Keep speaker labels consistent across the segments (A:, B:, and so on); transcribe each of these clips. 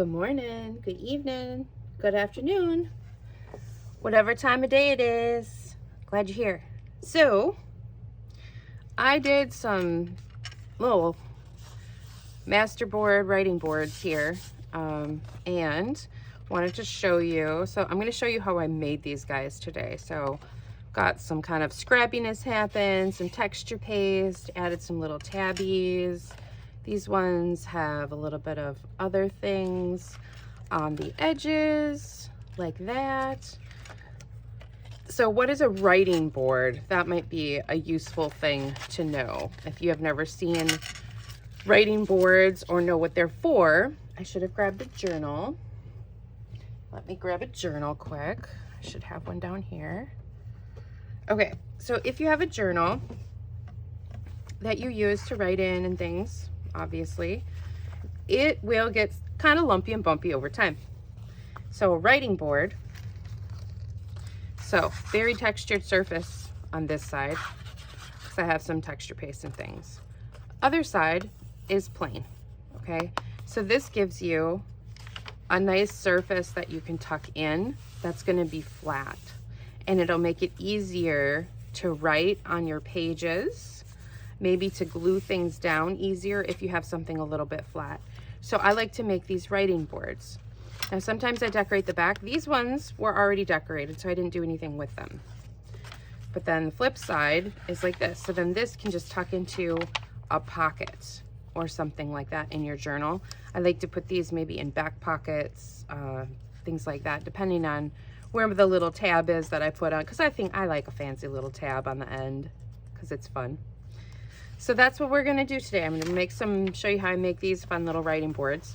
A: Good morning, good evening, good afternoon, whatever time of day it is. Glad you're here. So, I did some little masterboard writing boards here and wanted to show you. So, I'm going to show you how I made these guys today. So, got some kind of scrappiness happen, some texture paste, added some little tabbies. These ones have a little bit of other things on the edges like that. So what is a writing board? That might be a useful thing to know. If you have never seen writing boards or know what they're for, I should have grabbed a journal. Let me grab a journal quick. I should have one down here. Okay, so if you have a journal that you use to write in and things, obviously, it will get kind of lumpy and bumpy over time. So a writing board, so very textured surface on this side, because I have some texture paste and things. Other side is plain, okay? So this gives you a nice surface that you can tuck in that's gonna be flat, and it'll make it easier to write on your pages, maybe to glue things down easier if you have something a little bit flat. So I like to make these writing boards. Now sometimes I decorate the back. These ones were already decorated, so I didn't do anything with them. But then the flip side is like this. So then this can just tuck into a pocket or something like that in your journal. I like to put these maybe in back pockets, things like that, depending on where the little tab is that I put on, because I think I like a fancy little tab on the end because it's fun. So that's what we're gonna do today. I'm gonna show you how I make these fun little writing boards.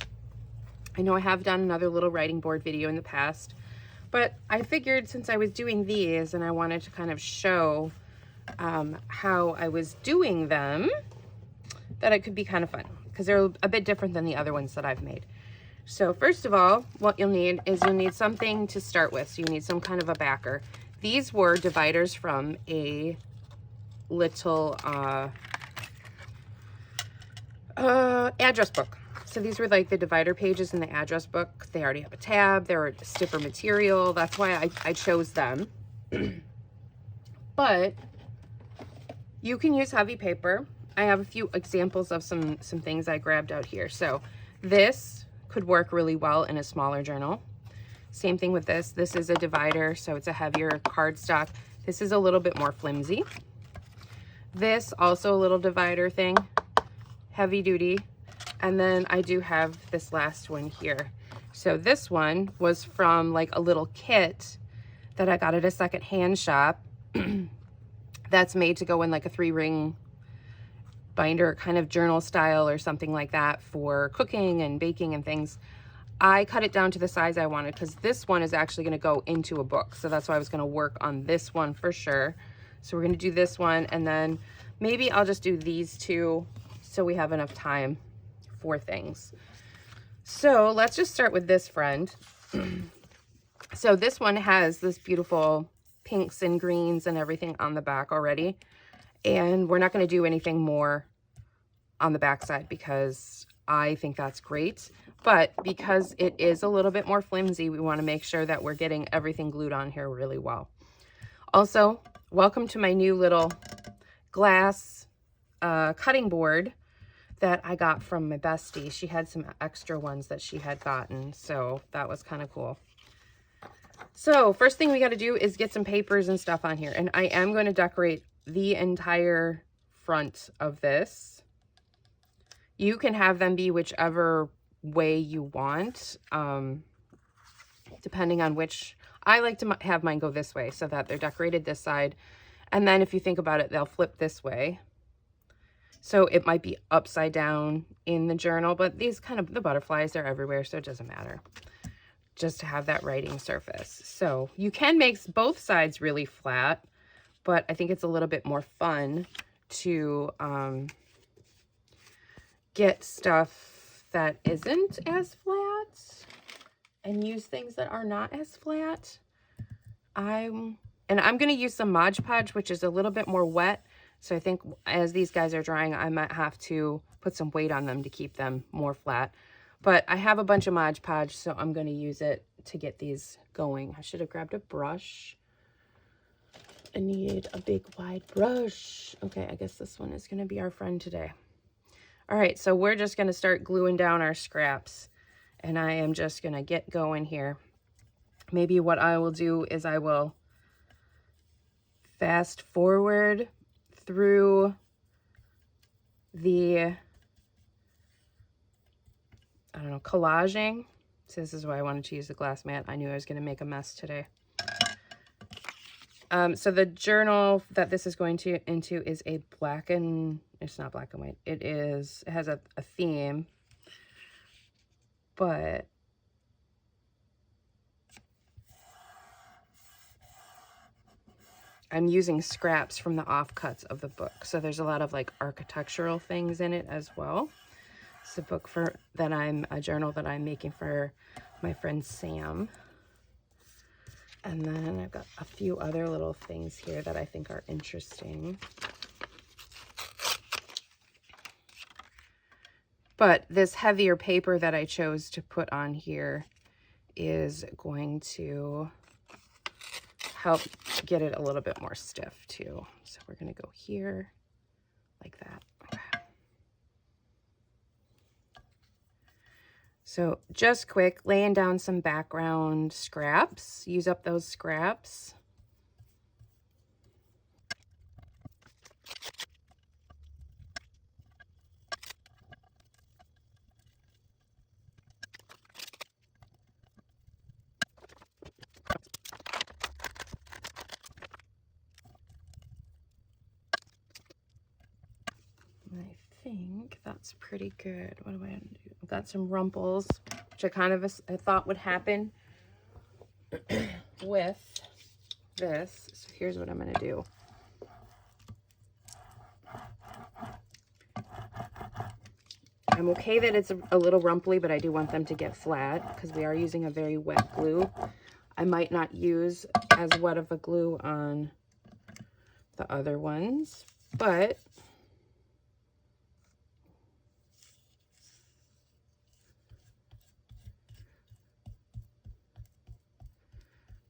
A: I know I have done another little writing board video in the past, but I figured since I was doing these and I wanted to kind of show how I was doing them, that it could be kind of fun because they're a bit different than the other ones that I've made. So first of all, what you'll need is something to start with. So you need some kind of a backer. These were dividers from a little address book. So these were like the divider pages in the address book. They already have a tab. They're stiffer material. That's why I chose them. But you can use heavy paper. I have a few examples of some things I grabbed out here. So this could work really well in a smaller journal. Same thing with this. This is a divider, so it's a heavier cardstock. This is a little bit more flimsy. This also a little divider thing, heavy duty. And then I do have this last one here. So this one was from like a little kit that I got at a secondhand shop that's made to go in like a 3-ring binder, kind of journal style or something like that for cooking and baking and things. I cut it down to the size I wanted because this one is actually going to go into a book. So that's why I was going to work on this one for sure. So we're going to do this one, and then maybe I'll just do these two so we have enough time for things. So let's just start with this friend. So this one has this beautiful pinks and greens and everything on the back already. And we're not going to do anything more on the back side because I think that's great. But because it is a little bit more flimsy, we want to make sure that we're getting everything glued on here really well. Also, welcome to my new little glass cutting board that I got from my bestie. She had some extra ones that she had gotten, so that was kind of cool. So first thing we got to do is get some papers and stuff on here, and I am going to decorate the entire front of this. You can have them be whichever way you want, depending on which. I like to have mine go this way so that they're decorated this side, and then if you think about it, they'll flip this way. So it might be upside down in the journal, but these kind of, the butterflies are everywhere, so it doesn't matter. Just to have that writing surface. So you can make both sides really flat, but I think it's a little bit more fun to get stuff that isn't as flat and use things that are not as flat. I'm going to use some Mod Podge, which is a little bit more wet. So I think as these guys are drying, I might have to put some weight on them to keep them more flat. But I have a bunch of Mod Podge, so I'm going to use it to get these going. I should have grabbed a brush. I need a big wide brush. Okay, I guess this one is going to be our friend today. All right, so we're just going to start gluing down our scraps, and I am just going to get going here. Maybe what I will do is I will fast forward through the, I don't know, collaging. So this is why I wanted to use the glass mat. I knew I was going to make a mess today. So the journal that this is going to into is a it's not black and white. It has a theme, but I'm using scraps from the offcuts of the book. So there's a lot of like architectural things in it as well. It's a book a journal that I'm making for my friend Sam. And then I've got a few other little things here that I think are interesting. But this heavier paper that I chose to put on here is going to help get it a little bit more stiff too. So we're going to go here like that. Okay. So just quick, laying down some background scraps. Use up those scraps. I think that's pretty good. What do I do? I've got some rumples, which I thought would happen with this. So here's what I'm going to do. I'm okay that it's a little rumply, but I do want them to get flat because we are using a very wet glue. I might not use as wet of a glue on the other ones, but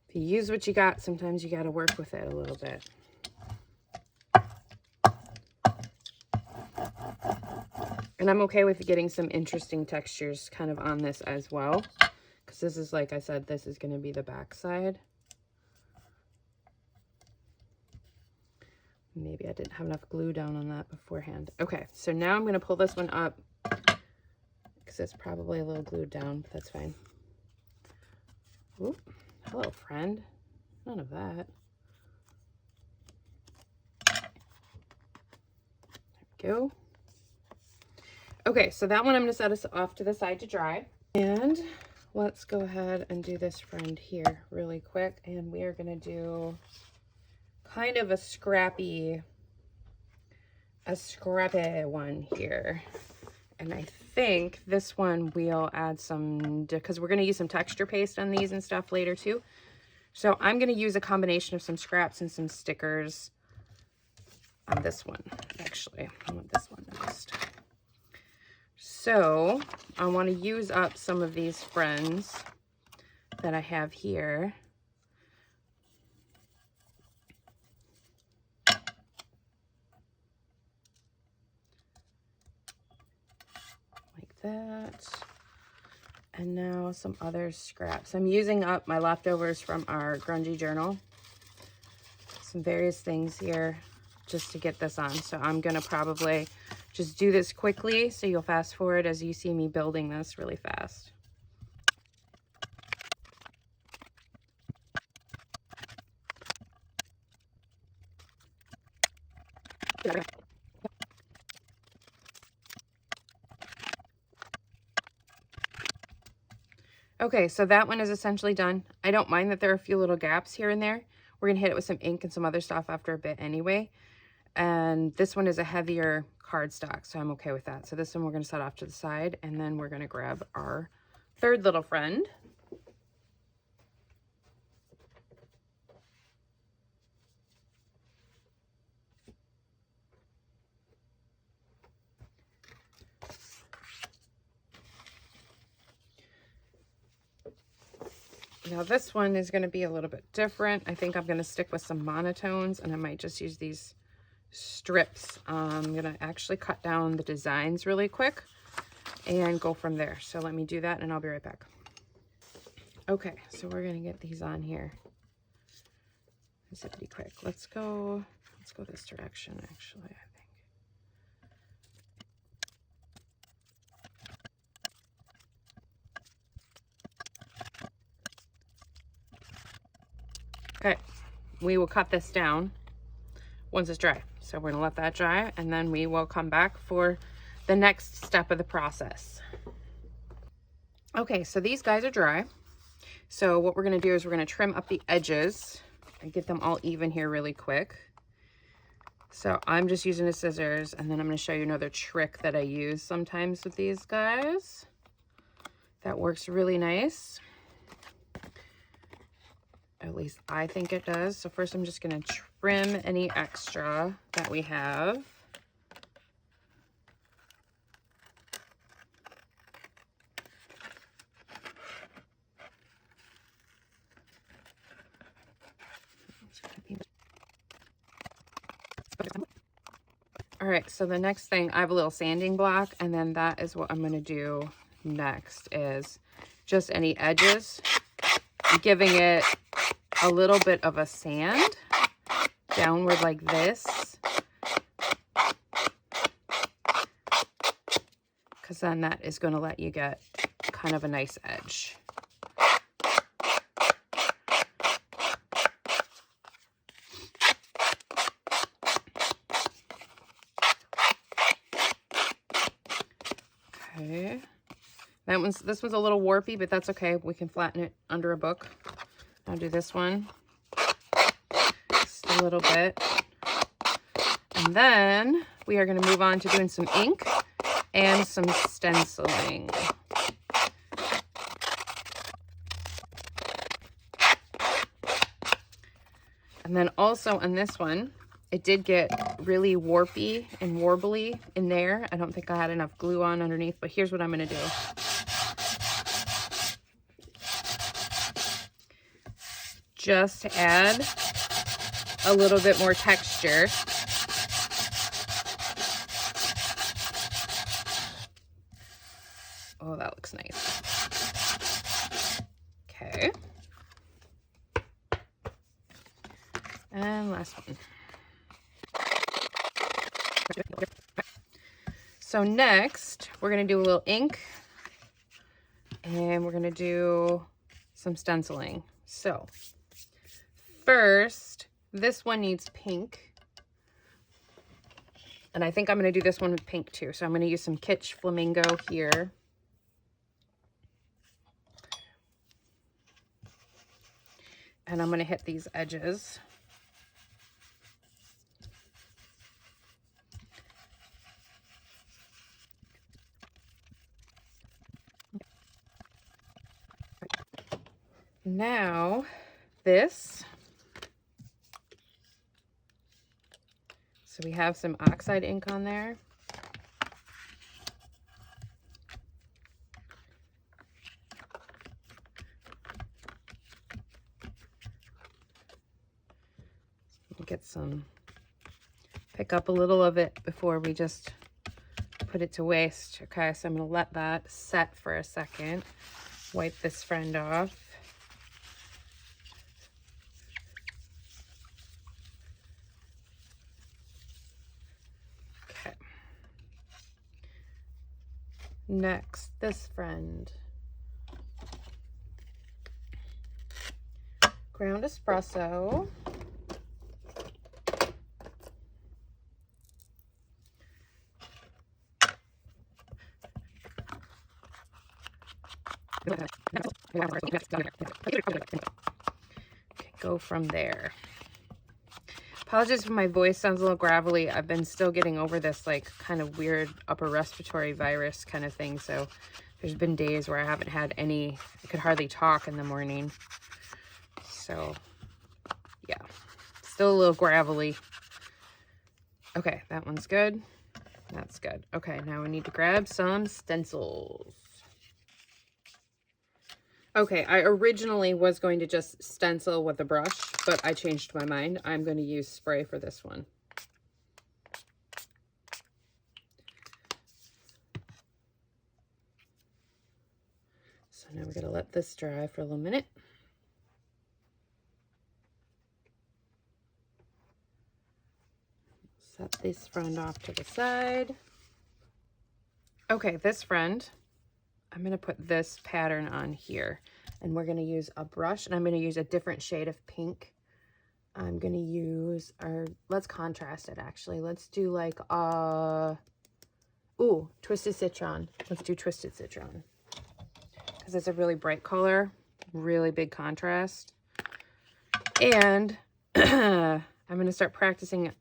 A: if you use what you got, sometimes you got to work with it a little bit. And I'm okay with getting some interesting textures kind of on this as well, because this is, like I said, this is going to be the back side. Maybe I didn't have enough glue down on that beforehand. Okay, so now I'm going to pull this one up because it's probably a little glued down, but that's fine. Oop, hello, friend. None of that. There we go. Okay, so that one I'm going to set us off to the side to dry. And let's go ahead and do this friend here really quick. And we are going to do kind of a scrappy one here. And I think this one we'll add some, because we're going to use some texture paste on these and stuff later too. So I'm going to use a combination of some scraps and some stickers on this one. Actually, I want this one next. So I want to use up some of these friends that I have here. Like that. And now some other scraps. I'm using up my leftovers from our grungy journal. Some various things here just to get this on. So I'm going to probably just do this quickly, so you'll fast forward as you see me building this really fast. Okay, so that one is essentially done. I don't mind that there are a few little gaps here and there. We're going to hit it with some ink and some other stuff after a bit anyway. And this one is a heavier cardstock, so I'm okay with that. So this one we're going to set off to the side, and then we're going to grab our third little friend. Now this one is going to be a little bit different. I think I'm going to stick with some monotones, and I might just use these strips. I'm going to actually cut down the designs really quick and go from there. So let me do that and I'll be right back. Okay, so we're going to get these on here. Zippity quick. Let's go this direction actually, I think. Okay, we will cut this down once it's dry. So we're gonna let that dry and then we will come back for the next step of the process. Okay, so these guys are dry. So what we're gonna do is we're gonna trim up the edges and get them all even here really quick. So I'm just using the scissors, and then I'm gonna show you another trick that I use sometimes with these guys. That works really nice. At least I think it does. So first I'm just gonna trim any extra that we have. All right, so the next thing, I have a little sanding block, and then that is what I'm gonna do next, is just any edges, giving it a little bit of a sand downward like this, because then that is going to let you get kind of a nice edge. Okay, this one's a little warpy, but that's okay. We can flatten it under a book. I'll do this one just a little bit. And then we are going to move on to doing some ink and some stenciling. And then also on this one, it did get really warpy and warbly in there. I don't think I had enough glue on underneath, but here's what I'm going to do. Just to add a little bit more texture. Oh, that looks nice. Okay. And last one. So next, we're going to do a little ink, and we're going to do some stenciling. So first, this one needs pink. And I think I'm going to do this one with pink too. So I'm going to use some Kitsch Flamingo here. And I'm going to hit these edges. Now, this. So we have some oxide ink on there. Get some, pick up a little of it before we just put it to waste. Okay, so I'm going to let that set for a second. Wipe this friend off. Okay. Next, this friend. Ground espresso. Okay, go from there. Apologies if my voice sounds a little gravelly. I've been still getting over this like kind of weird upper respiratory virus kind of thing. So there's been days where I haven't had any, I could hardly talk in the morning. So yeah, still a little gravelly. Okay, that one's good. That's good. Okay, now we need to grab some stencils. Okay, I originally was going to just stencil with a brush, but I changed my mind. I'm going to use spray for this one. So now we're going to let this dry for a little minute. Set this friend off to the side. Okay, this friend, I'm going to put this pattern on here, and we're going to use a brush, and I'm going to use a different shade of pink. I'm going to use let's contrast it actually. Let's do like, Twisted Citron. Let's do Twisted Citron. Because it's a really bright color, really big contrast. And I'm going to start practicing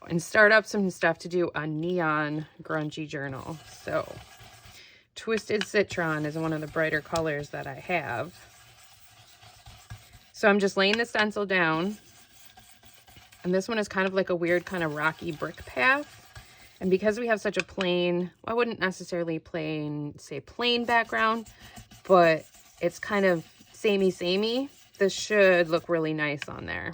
A: and start up some stuff to do a neon grungy journal. So Twisted Citron is one of the brighter colors that I have. So I'm just laying the stencil down. And this one is kind of like a weird kind of rocky brick path. And because we have such a plain, I wouldn't necessarily say plain background, but it's kind of samey. This should look really nice on there.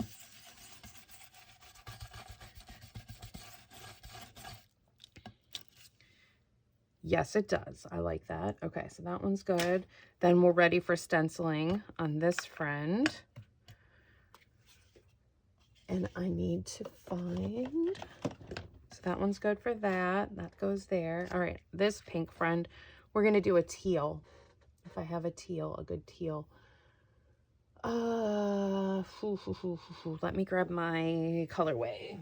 A: Yes, it does. I like that. Okay, so that one's good. Then we're ready for stenciling on this friend. And I need to find... So that one's good for that. That goes there. All right, this pink friend, we're going to do a teal. If I have a teal, a good teal. Let me grab my colorway.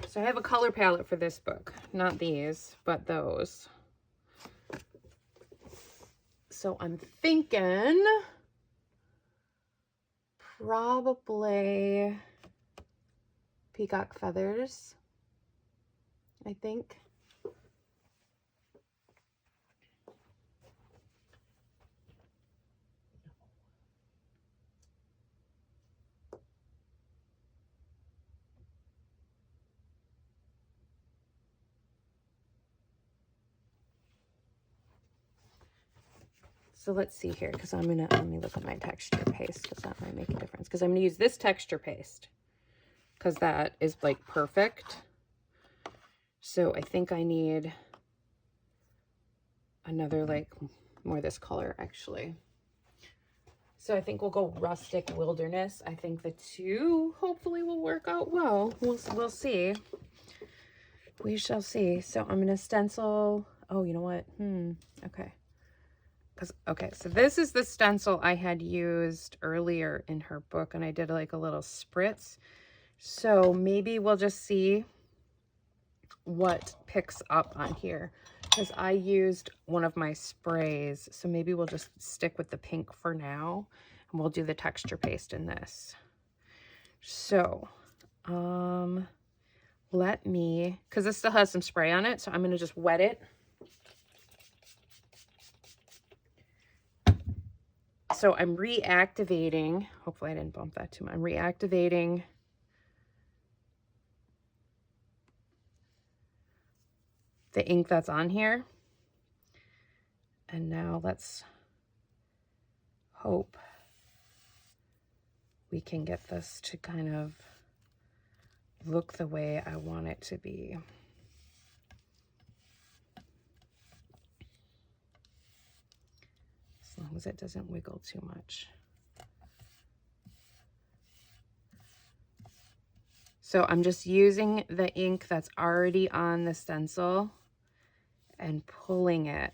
A: So I have a color palette for this book. Not these, but those. So I'm thinking probably peacock feathers, I think. So let's see here, because let me look at my texture paste, because that might make a difference. Because I'm going to use this texture paste, because that is like perfect. So I think I need another, like, more this color actually. So I think we'll go Rustic Wilderness. I think the two hopefully will work out well. We'll see. We shall see. So I'm going to stencil. Oh, you know what? Okay. Okay, so this is the stencil I had used earlier in her book, and I did like a little spritz. So maybe we'll just see what picks up on here, because I used one of my sprays. So maybe we'll just stick with the pink for now, and we'll do the texture paste in this. So, let me, because this still has some spray on it, so I'm going to just wet it. So I'm reactivating, hopefully I didn't bump that too much. I'm reactivating the ink that's on here. And now let's hope we can get this to kind of look the way I want it to be. As long as it doesn't wiggle too much. So I'm just using the ink that's already on the stencil and pulling it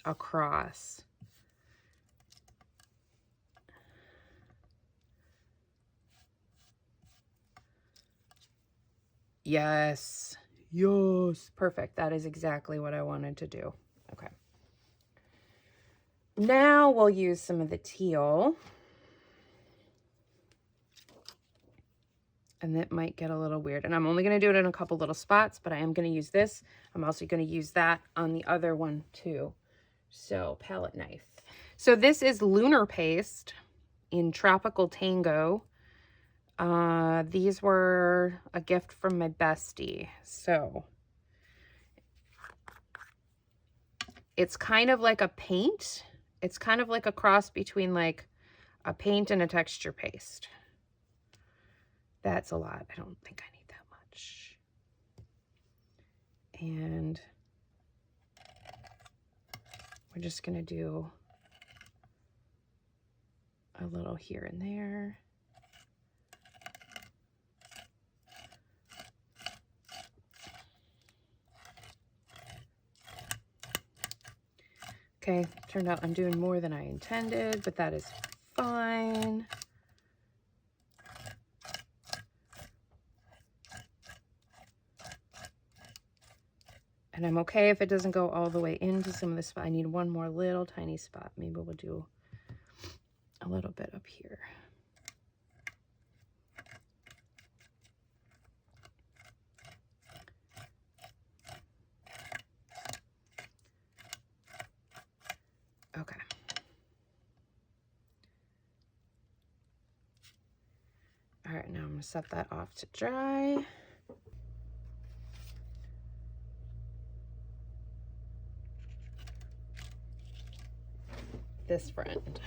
A: across. Yes. Yes. Perfect. That is exactly what I wanted to do. Okay. Now we'll use some of the teal. And that might get a little weird. And I'm only going to do it in a couple little spots, but I am going to use this. I'm also going to use that on the other one too. So palette knife. So this is Lunar Paste in Tropical Tango. These were a gift from my bestie. So It's kind of like a paint. It's kind of like a cross between like a paint and a texture paste. That's a lot. I don't think I need that much. And we're just going to do a little here and there. Okay, turned out I'm doing more than I intended, but that is fine. And I'm okay if it doesn't go all the way into some of this spot. I need one more little tiny spot. Maybe we'll do a little bit up here. Okay. All right, now I'm gonna set that off to dry. This friend.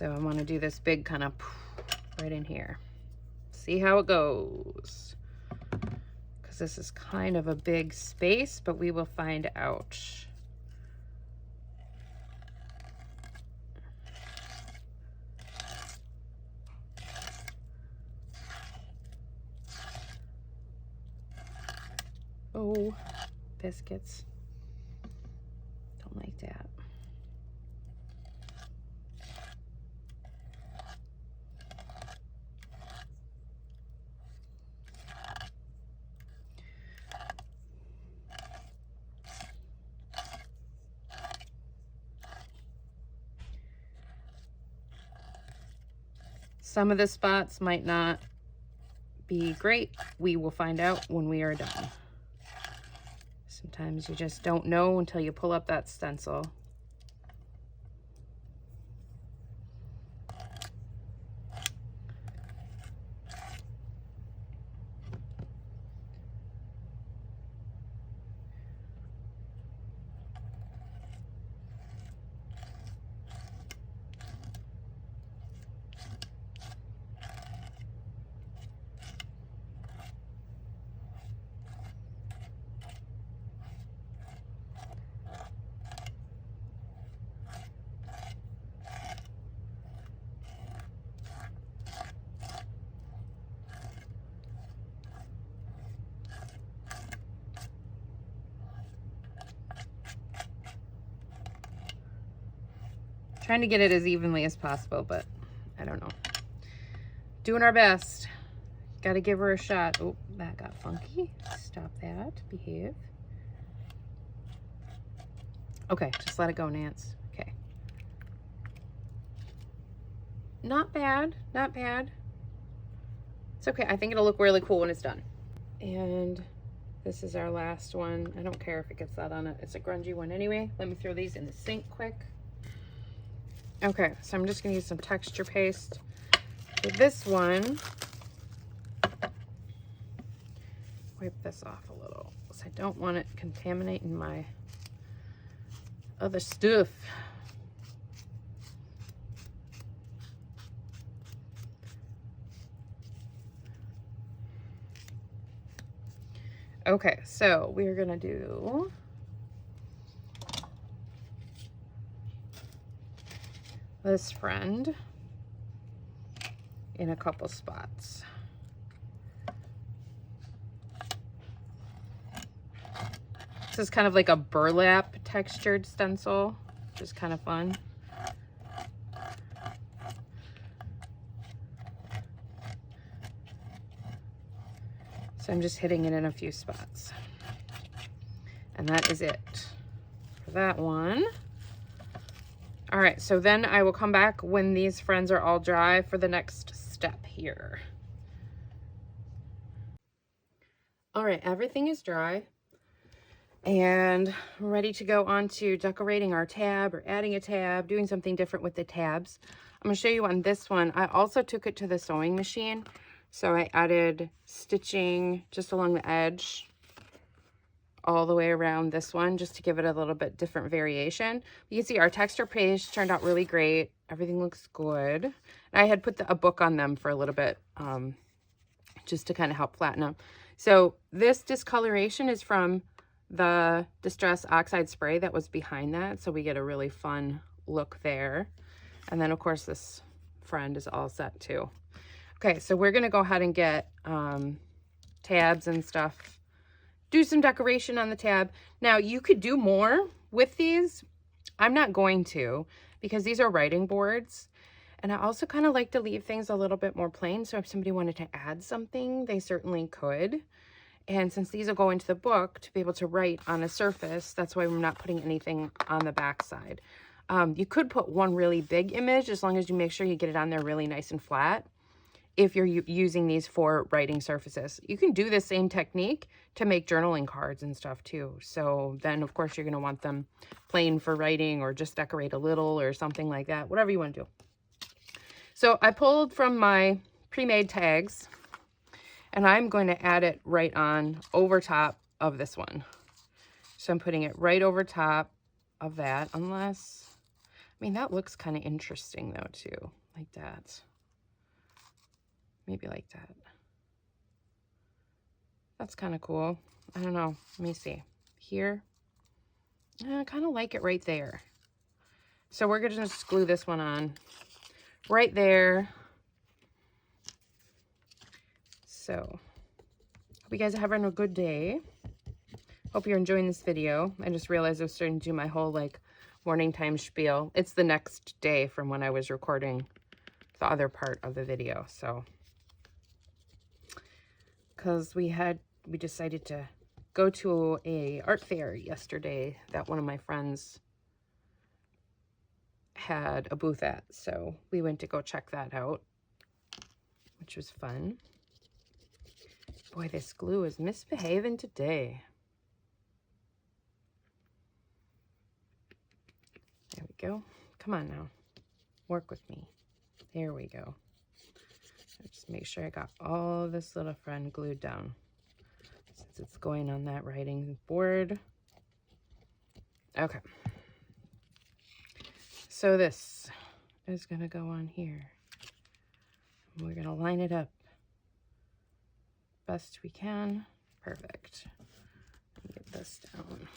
A: So I want to do this big kind of right in here. See how it goes. Because this is kind of a big space, but we will find out. Oh, biscuits. Don't like that. Some of the spots might not be great. We will find out when we are done. Sometimes you just don't know until you pull up that stencil. Trying to get it as evenly as possible, but I don't know. Doing our best. Got to give her a shot. Oh, that got funky. Stop that. Behave. Okay, just let it go, Nance. Okay. Not bad. Not bad. It's okay. I think it'll look really cool when it's done. And this is our last one. I don't care if it gets that on it. It's a grungy one anyway. Let me throw these in the sink quick. Okay, so I'm just going to use some texture paste for this one. Wipe this off a little because I don't want it contaminating my other stuff. Okay, so we're going to do this friend in a couple spots. This is kind of like a burlap textured stencil, which is kind of fun. So I'm just hitting it in a few spots. And that is it for that one. All right, so then I will come back when these friends are all dry for the next step here. All right, everything is dry and I'm ready to go on to decorating our tab or adding a tab, doing something different with the tabs. I'm gonna show you on this one. I also took it to the sewing machine. So I added stitching just along the edge all the way around this one just to give it a little bit different variation. You can see our texture page turned out really great. Everything looks good. I had put a book on them for a little bit just to kind of help flatten them. So this discoloration is from the Distress Oxide spray that was behind that. So we get a really fun look there. And then of course this friend is all set too. Okay, so we're gonna go ahead and get tabs and stuff. Do some decoration on the tab. Now you could do more with these. I'm not going to because these are writing boards. And I also kind of like to leave things a little bit more plain. So if somebody wanted to add something, they certainly could. And since these will go into the book to be able to write on a surface, that's why we're not putting anything on the back side. You could put one really big image as long as you make sure you get it on there really nice and flat if you're using these for writing surfaces. You can do the same technique to make journaling cards and stuff too. So then of course you're going to want them plain for writing or just decorate a little or something like that, whatever you want to do. So I pulled from my pre-made tags and I'm going to add it right on over top of this one. So I'm putting it right over top of that, unless, I mean, that looks kind of interesting though too, like that. Maybe like that. That's kind of cool. I don't know. Let me see. Here. I kind of like it right there. So we're going to just glue this one on right there. So, hope you guys are having a good day. Hope you're enjoying this video. I just realized I was starting to do my whole like morning time spiel. It's the next day from when I was recording the other part of the video. So, because we decided to go to a art fair yesterday that one of my friends had a booth at. So we went to go check that out, which was fun. Boy, this glue is misbehaving today. There we go. Come on now. Work with me. There we go. Just make sure I got all this little friend glued down since it's going on that writing board. Okay. So this is going to go on here. We're going to line it up best we can. Perfect. Get this down.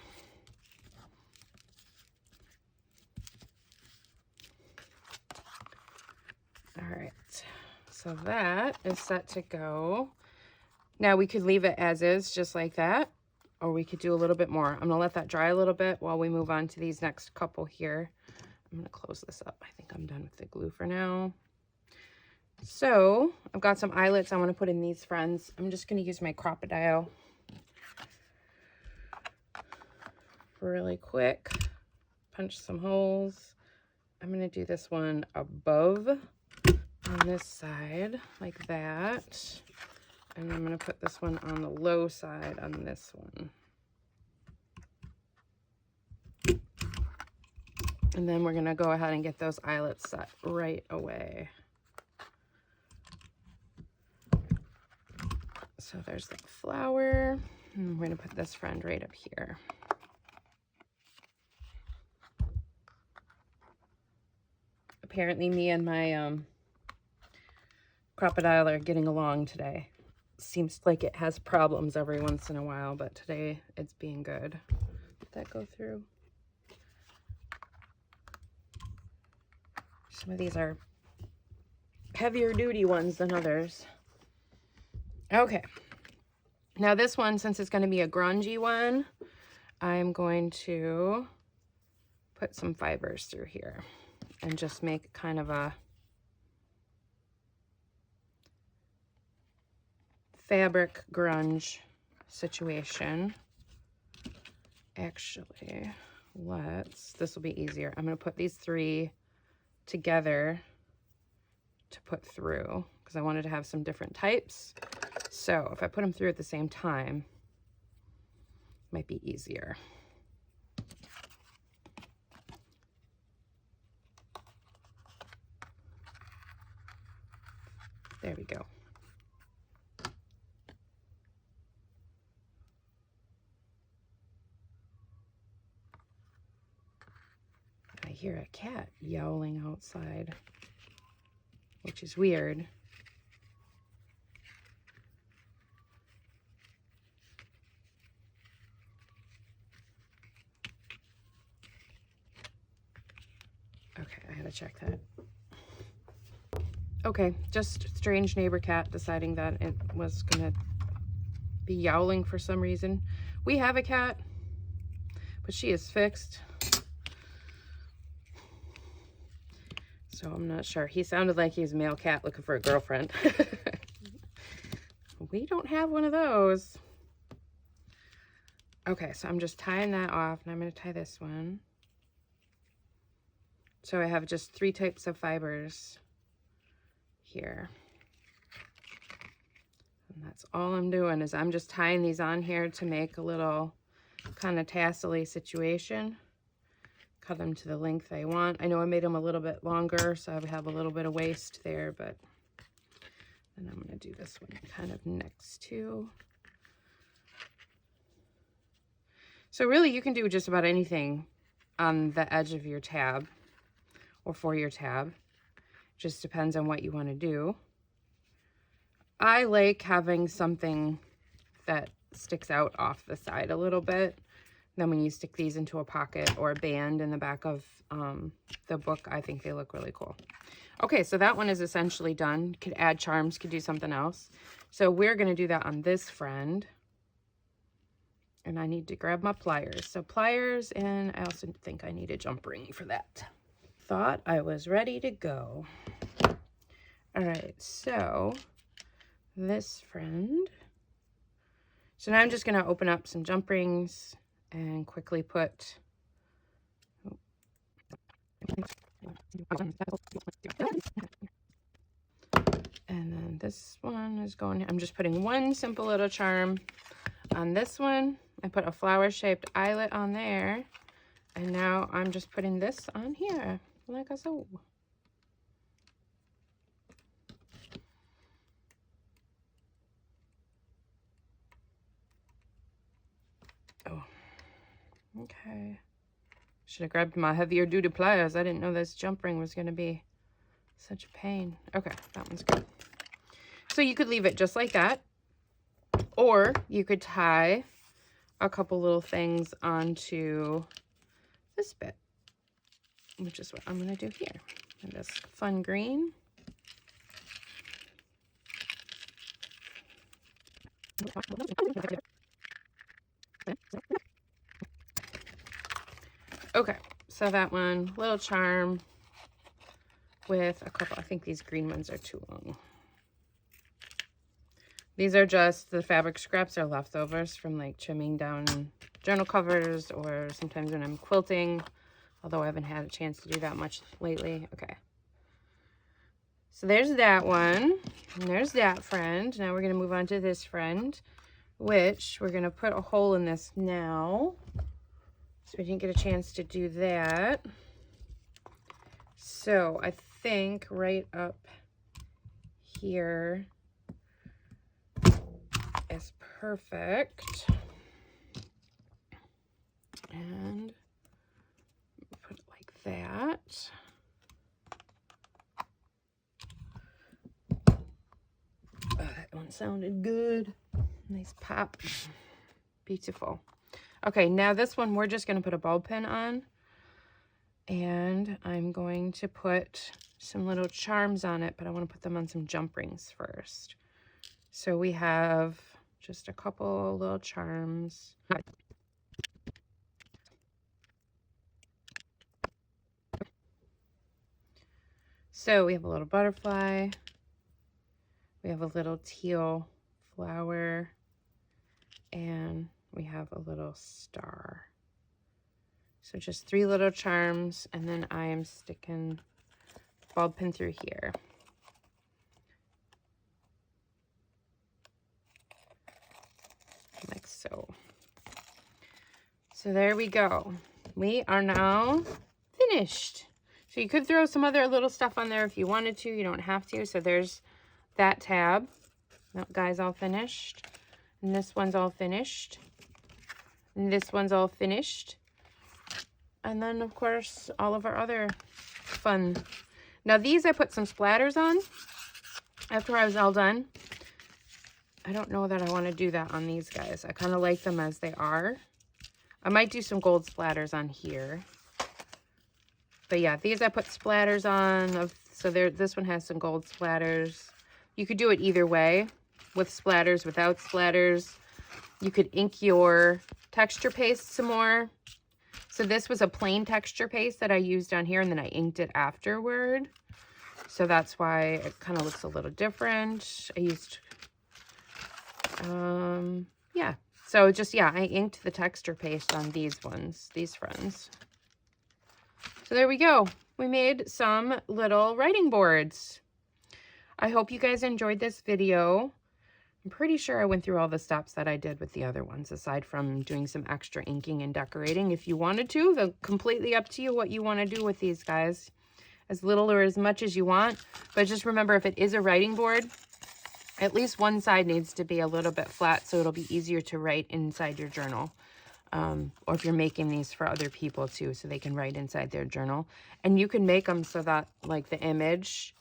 A: All right. So that is set to go. Now we could leave it as is, just like that, or we could do a little bit more. I'm gonna let that dry a little bit while we move on to these next couple here. I'm gonna close this up. I think I'm done with the glue for now. So I've got some eyelets I want to put in these friends. I'm just gonna use my Crocodile really quick. Punch some holes. I'm gonna do this one above on this side like that, and I'm going to put this one on the low side on this one, and then we're going to go ahead and get those eyelets set right away. So there's the flower, and we're going to put this friend right up here. Apparently me and my Crocodile are getting along today. Seems like it has problems every once in a while, but today it's being good. Did that go through? Some of these are heavier duty ones than others. Okay. Now this one, since it's going to be a grungy one, I'm going to put some fibers through here and just make kind of a fabric grunge situation. Actually, this will be easier. I'm going to put these three together to put through because I wanted to have some different types. So if I put them through at the same time, it might be easier. There we go. hear a cat yowling outside, which is weird. Okay, I had to check that. Okay, just strange neighbor cat deciding that it was gonna be yowling for some reason. We have a cat, but she is fixed. So I'm not sure. He sounded like he's a male cat looking for a girlfriend. We don't have one of those. Okay, so I'm just tying that off, and I'm going to tie this one. So I have just 3 types of fibers here. And that's all I'm doing is I'm just tying these on here to make a little kind of tassel-y situation. Cut them to the length I want. I know I made them a little bit longer, so I have a little bit of waste there, but then I'm going to do this one kind of next to. So really you can do just about anything on the edge of your tab or for your tab. Just depends on what you want to do. I like having something that sticks out off the side a little bit. Then when you stick these into a pocket or a band in the back of the book, I think they look really cool. Okay, so that one is essentially done. Could add charms, could do something else. So we're going to do that on this friend. And I need to grab my pliers. So pliers, and I also think I need a jump ring for that. Thought I was ready to go. All right, so this friend. So now I'm just going to open up some jump rings and quickly put and then this one is going, I'm just putting one simple little charm on this one. I put a flower shaped eyelet on there, and now I'm just putting this on here like so. Oh, okay. Should have grabbed my heavier duty pliers. I didn't know this jump ring was going to be such a pain. Okay, that one's good. So you could leave it just like that, or you could tie a couple little things onto this bit, which is what I'm going to do here. And this fun green. Okay, so that one, little charm with a couple, I think these green ones are too long. These are just the fabric scraps or leftovers from like trimming down journal covers, or sometimes when I'm quilting, although I haven't had a chance to do that much lately. Okay. So there's that one, and there's that friend. Now we're going to move on to this friend, which we're going to put a hole in this now. So we didn't get a chance to do that. So I think right up here is perfect. And put it like that. Oh, that one sounded good. Nice pop. Beautiful. Okay, now this one we're just going to put a bulb pin on. And I'm going to put some little charms on it, but I want to put them on some jump rings first. So we have just a couple little charms. So we have a little butterfly. We have a little teal flower. And we have a little star. So just 3 little charms, and then I am sticking bulb pin through here. Like so. So there we go. We are now finished. So you could throw some other little stuff on there if you wanted to. You don't have to. So there's that tab. That guy's all finished. And this one's all finished. And this one's all finished. And then, of course, all of our other fun. Now, these I put some splatters on after I was all done. I don't know that I want to do that on these guys. I kind of like them as they are. I might do some gold splatters on here. But yeah, these I put splatters on. So this one has some gold splatters. You could do it either way, with splatters, without splatters. You could ink your texture paste some more. So this was a plain texture paste that I used on here, and then I inked it afterward. So that's why it kind of looks a little different. I used, yeah. So just, yeah, I inked the texture paste on these ones, these friends. So there we go. We made some little writing boards. I hope you guys enjoyed this video. I'm pretty sure I went through all the steps that I did with the other ones, aside from doing some extra inking and decorating. If you wanted to, they're completely up to you what you want to do with these guys. As little or as much as you want. But just remember, if it is a writing board, at least one side needs to be a little bit flat so it'll be easier to write inside your journal. Or if you're making these for other people too, so they can write inside their journal. And you can make them so that, like, the image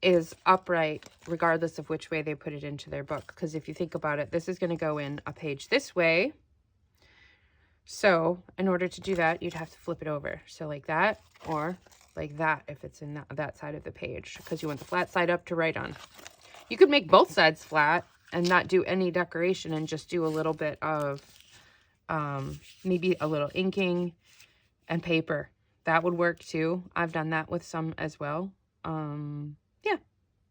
A: is upright regardless of which way they put it into their book. Because if you think about it, this is going to go in a page this way. So in order to do that, you'd have to flip it over. So like that, or like that if it's in that side of the page, because you want the flat side up to write on. You could make both sides flat and not do any decoration and just do a little bit of maybe a little inking and paper. That would work too. I've done that with some as well. Yeah,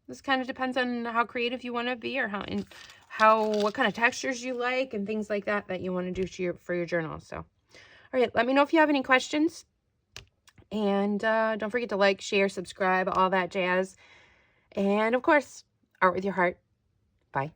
A: this kind of depends on how creative you want to be, or what kind of textures you like and things like that you want to do for your journal. So, all right, let me know if you have any questions. And don't forget to like, share, subscribe, all that jazz. And of course, art with your heart. Bye.